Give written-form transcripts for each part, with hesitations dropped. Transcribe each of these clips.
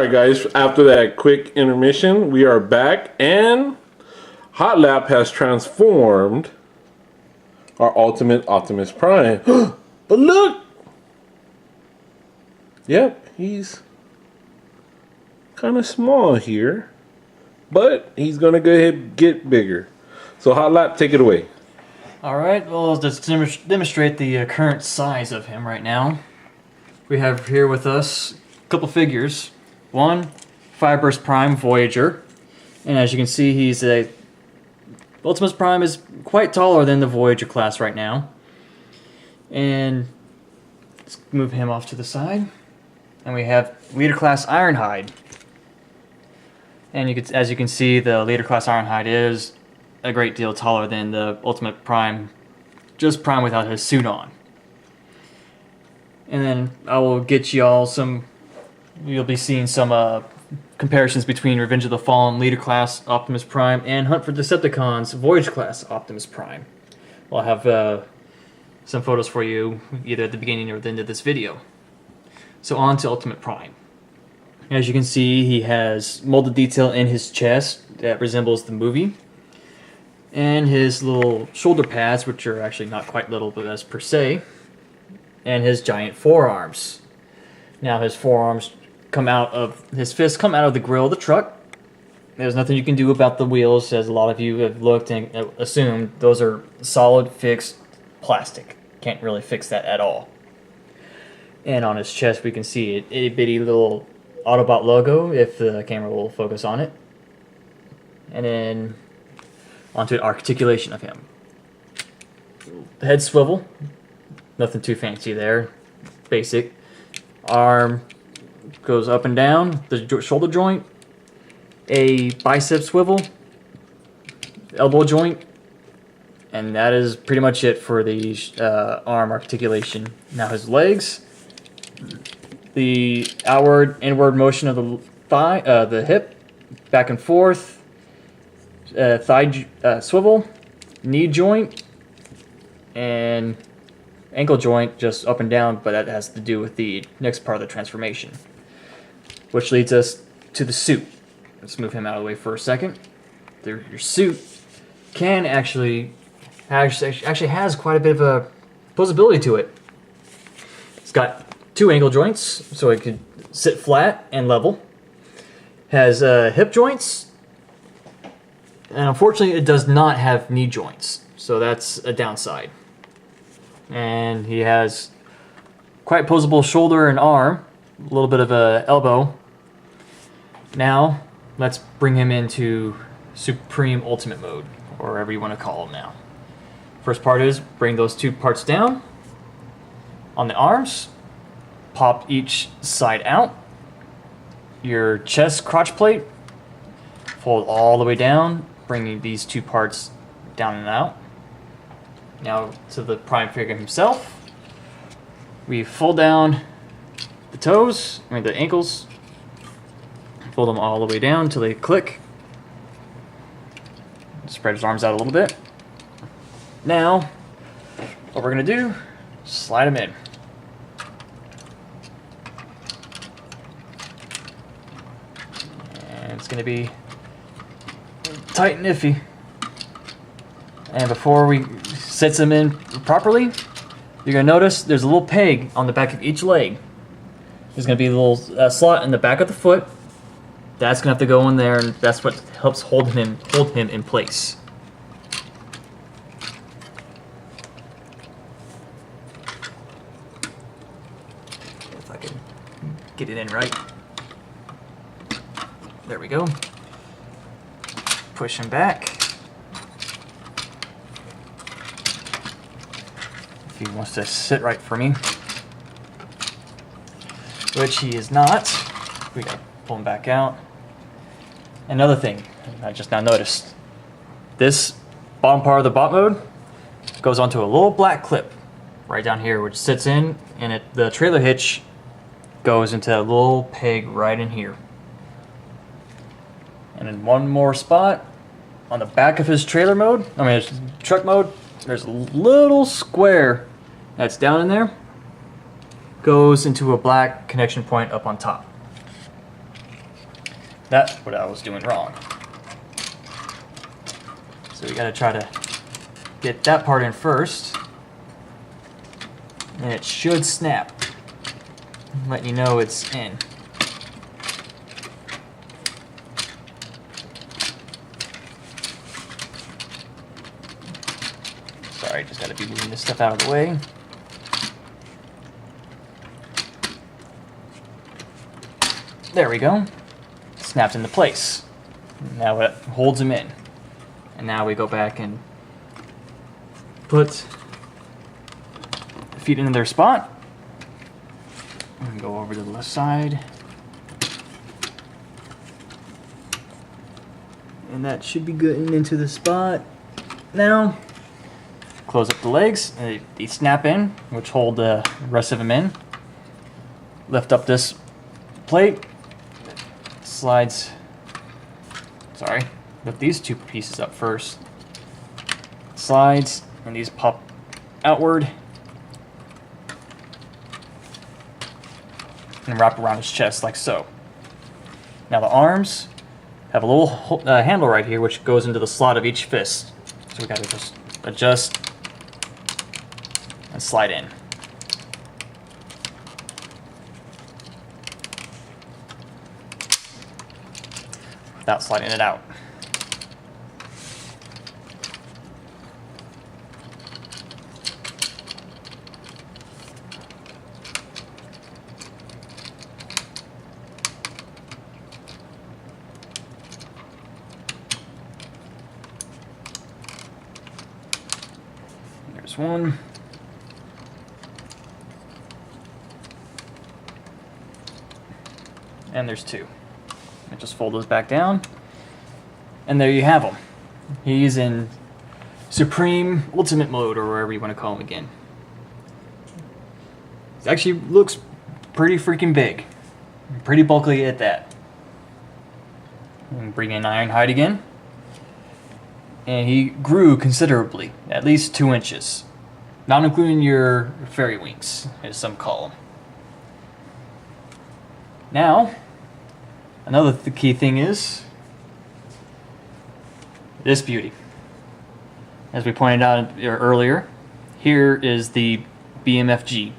Alright guys, after that quick intermission, we are back and Hot Lap has transformed our ultimate Optimus Prime. But look! Yep, he's kind of small here, but he's gonna go ahead and get bigger. So Hot Lap, take it away. Alright, well, let's demonstrate the current size of him right now. We have here with us a couple figures. One, Fireburst Prime Voyager, and as you can see, Optimus Prime is quite taller than the Voyager class right now. And let's move him off to the side. And we have Leader Class Ironhide. And as you can see, the Leader Class Ironhide is a great deal taller than the Ultimate Prime, just Prime without his suit on. And then I will get y'all you'll be seeing some comparisons between Revenge of the Fallen Leader Class Optimus Prime and Hunt for Decepticons Voyage Class Optimus Prime. I'll have some photos for you either at the beginning or the end of this video. So on to Ultimate Prime. As you can see, he has molded detail in his chest that resembles the movie. And his little shoulder pads, which are actually not quite little, but as per se. And his giant forearms. Now his fists come out of the grill of the truck. There's nothing you can do about the wheels, as a lot of you have looked and assumed those are solid, fixed plastic. Can't really fix that at all. And on his chest we can see an itty bitty little Autobot logo, if the camera will focus on it. And then onto the articulation of him. The head swivel, nothing too fancy there, basic. Arm goes up and down, the shoulder joint, a bicep swivel, elbow joint, and that is pretty much it for the arm articulation. Now his legs, the outward, inward motion of the thigh, the hip, back and forth, thigh swivel, knee joint, and ankle joint just up and down, but that has to do with the next part of the transformation. Which leads us to the suit. Let's move him out of the way for a second. Your suit can actually has quite a bit of a posability to it. It's got two ankle joints, so it could sit flat and level. Has hip joints, and unfortunately it does not have knee joints, so that's a downside. And he has quite posable shoulder and arm, a little bit of a elbow. Now let's bring him into Supreme Ultimate mode, or whatever you want to call him now. First part is bring those two parts down on the arms, pop each side out. Your chest crotch plate, fold all the way down, bringing these two parts down and out. Now to the Prime figure himself, we fold down the ankles, fold them all the way down until they click. Spread his arms out a little bit. Now, what we're gonna do, slide him in. And it's gonna be tight and iffy. And before we set them in properly, you're gonna notice there's a little peg on the back of each leg. There's gonna be a little slot in the back of the foot. That's gonna have to go in there, and that's what helps hold him in place. If I can get it in right. There we go. Push him back. If he wants to sit right for me, which he is not. We gotta pull him back out. Another thing I just now noticed, this bottom part of the bot mode goes onto a little black clip right down here, which sits in, and the trailer hitch goes into a little peg right in here. And in one more spot on the back of his his truck mode, there's a little square that's down in there, goes into a black connection point up on top. That's what I was doing wrong. So we gotta try to get that part in first. And it should snap. Letting you know it's in. Sorry, just gotta be moving this stuff out of the way. There we go. Snapped into place. Now it holds them in. And now we go back and put the feet into their spot. And go over to the left side. And that should be getting into the spot. Now, close up the legs. And they snap in, which hold the rest of them in. Lift up this plate. Slides. Sorry. Lift these two pieces up first. Slides. And these pop outward. And wrap around his chest like so. Now the arms have a little handle right here which goes into the slot of each fist. So we gotta just adjust and slide in. Without sliding it out. There's one. And there's two. And just fold those back down. And there you have him. He's in Supreme Ultimate Mode, or wherever you want to call him again. He actually looks pretty freaking big. Pretty bulky at that. And bring in Ironhide again. And he grew considerably, at least 2 inches. Not including your fairy wings, as some call them. Now, another key thing is this beauty. As we pointed out earlier, here is the BMFG.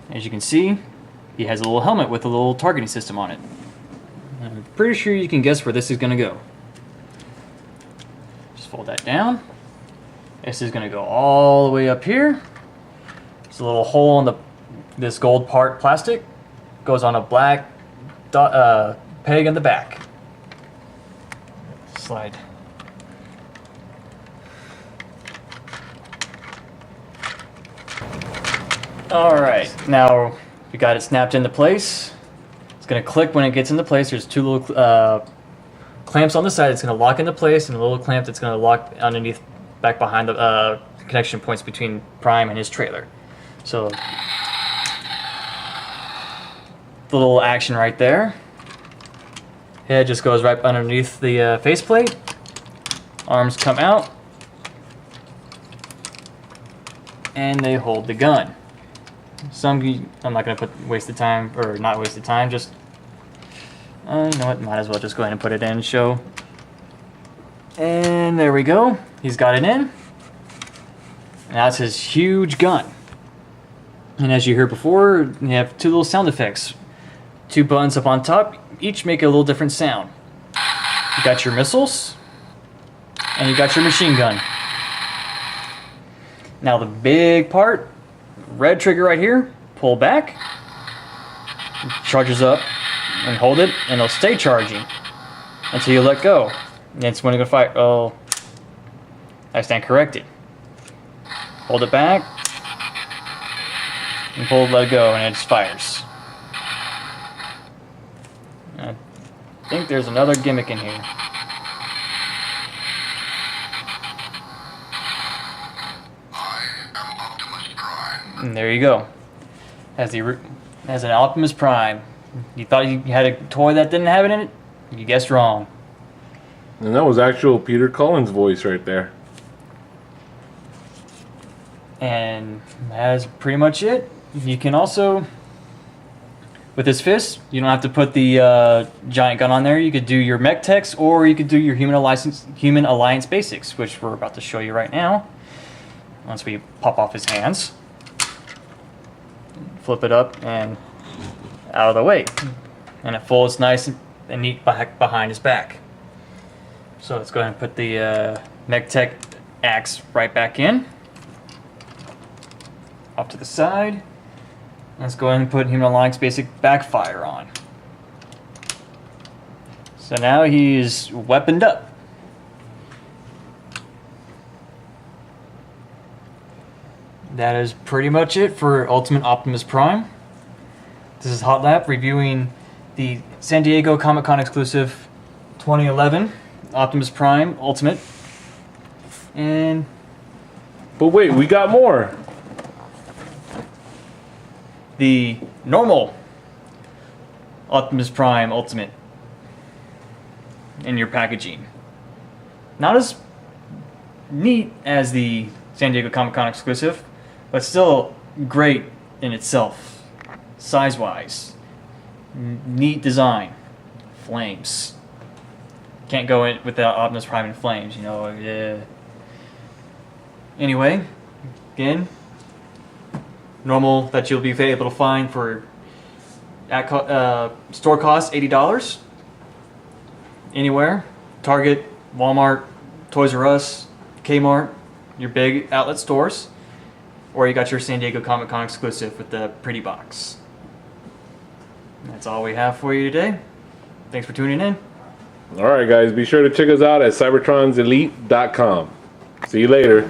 As you can see, he has a little helmet with a little targeting system on it. I'm pretty sure you can guess where this is going to go. Just fold that down. This is going to go all the way up here. There's a little hole in this gold part plastic. Goes on a black peg in the back. Slide. Alright, now we got it snapped into place. It's going to click when it gets into place. There's two little clamps on the side. It's going to lock into place, and a little clamp that's going to lock underneath, back behind the connection points between Prime and his trailer. So, the little action right there. Head just goes right underneath the faceplate. Arms come out. And they hold the gun. I'm not going to waste the time, or not waste the time, just, you know what, might as well just go ahead and put it in and show. And there we go. He's got it in. And that's his huge gun. And as you heard before, you have two little sound effects. Two buttons up on top, each make a little different sound. You got your missiles, and you got your machine gun. Now the big part, red trigger right here, pull back, charges up, and hold it, and it'll stay charging until you let go. And it's when it's going to fire. Oh, I stand corrected. Hold it back, and pull, let it go, and it just fires. I think there's another gimmick in here. And there you go. As an Optimus Prime. You thought you had a toy that didn't have it in it? You guessed wrong. And that was actual Peter Cullen's voice right there. And that's pretty much it. You can also With his fist, you don't have to put the giant gun on there. You could do your mech techs, or you could do your human alliance basics, which we're about to show you right now. Once we pop off his hands, flip it up and out of the way, and it folds nice and neat behind his back. So let's go ahead and put the mech tech axe right back in, off to the side. Let's go ahead and put Human Alliance Basic Backfire on. So now he's weaponed up. That is pretty much it for Ultimate Optimus Prime. This is Hot Lap reviewing the San Diego Comic-Con exclusive 2011 Optimus Prime Ultimate. But wait, we got more. The normal Optimus Prime Ultimate in your packaging. Not as neat as the San Diego Comic-Con exclusive, but still great in itself, size-wise. Neat design. Flames. Can't go in without Optimus Prime in flames, you know. Anyway, again, normal that you'll be able to find for at store cost $80 anywhere. Target, Walmart, Toys R Us, Kmart, your big outlet stores, or you got your San Diego Comic-Con exclusive with the pretty box. That's all we have for you today. Thanks for tuning in. All right, guys, be sure to check us out at cybertronselite.com. See you later.